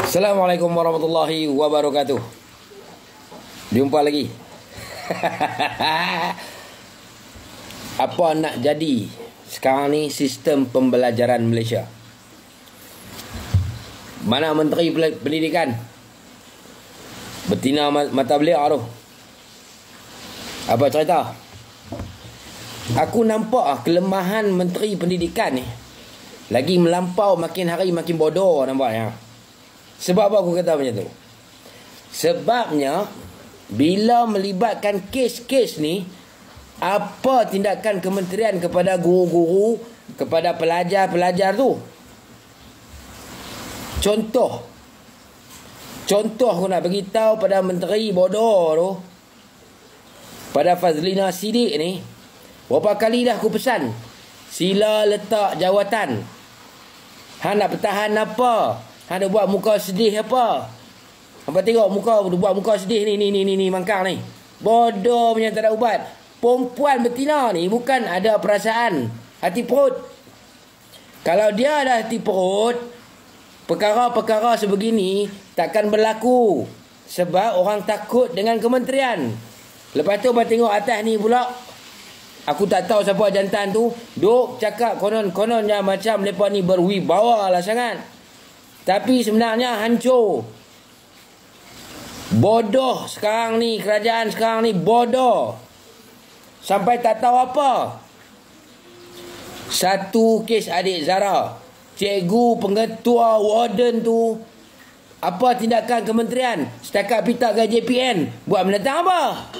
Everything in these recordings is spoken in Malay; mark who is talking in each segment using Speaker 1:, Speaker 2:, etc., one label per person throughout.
Speaker 1: Assalamualaikum warahmatullahi wabarakatuh. Jumpa lagi. Apa nak jadi sekarang ni sistem pembelajaran Malaysia? Mana Menteri Pendidikan? Betina mata beliau tu. Apa cerita? Aku nampak kelemahan Menteri Pendidikan ni lagi melampau, makin hari makin bodoh nampaknya. Sebab apa aku kata macam tu? Sebabnya bila melibatkan kes-kes ni, apa tindakan kementerian kepada guru-guru, kepada pelajar-pelajar tu? Contoh aku nak beritahu pada menteri bodoh tu, pada Fazlina Siddiq ni, berapa kali dah aku pesan, sila letak jawatan. Hang nak bertahan apa? Hang nak buat muka sedih apa? Hampa tengok muka, buat muka sedih ni mangkang ni. Bodoh punya tak ada ubat. Perempuan betina ni bukan ada perasaan, hati perut. Kalau dia ada hati perut, perkara-perkara sebegini takkan berlaku. Sebab orang takut dengan kementerian. Lepas tu hampa tengok atas ni pula, aku tak tahu siapa jantan tu, duk cakap konon-kononnya macam mereka ni berwibawa lah sangat. Tapi sebenarnya hancur. Bodoh sekarang ni, kerajaan sekarang ni bodoh. Sampai tak tahu apa. Satu kes adik Zara, cikgu, pengetua, warden tu, apa tindakan kementerian? Setakat pita ke JPN, buat mendatang apa?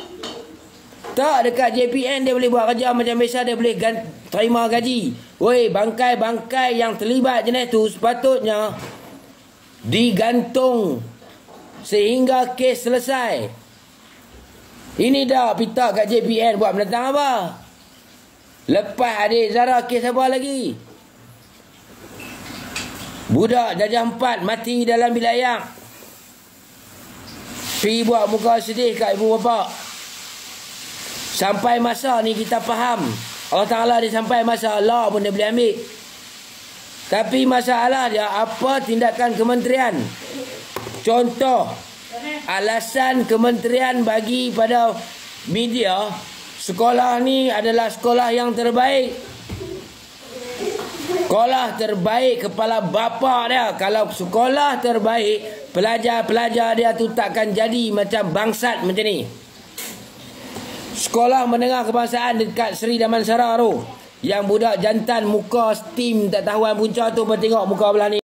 Speaker 1: Tak, dekat JPN dia boleh buat kerja macam biasa, dia boleh terima gaji. Woi, bangkai-bangkai yang terlibat jenis tu sepatutnya digantung sehingga kes selesai. Ini dah pita kat JPN, buat mendatang apa? Lepas adik Zara, kes apa lagi? Budak Jajah 4 mati dalam bilik ayak. Pergi buat muka sedih kat ibu bapa. Sampai masa ni kita faham, Allah Ta'ala dia sampai masa Allah pun dia boleh ambil. Tapi masalah dia, apa tindakan kementerian? Contoh, alasan kementerian bagi pada media, sekolah ni adalah sekolah yang terbaik. Sekolah terbaik kepala bapa dia. Kalau sekolah terbaik, pelajar-pelajar dia tu takkan jadi macam bangsat macam ni. Sekolah menengah kebangsaan dekat Seri Damansara tu, yang budak jantan muka steam tak tahuan punca tu, tengok muka belah ni.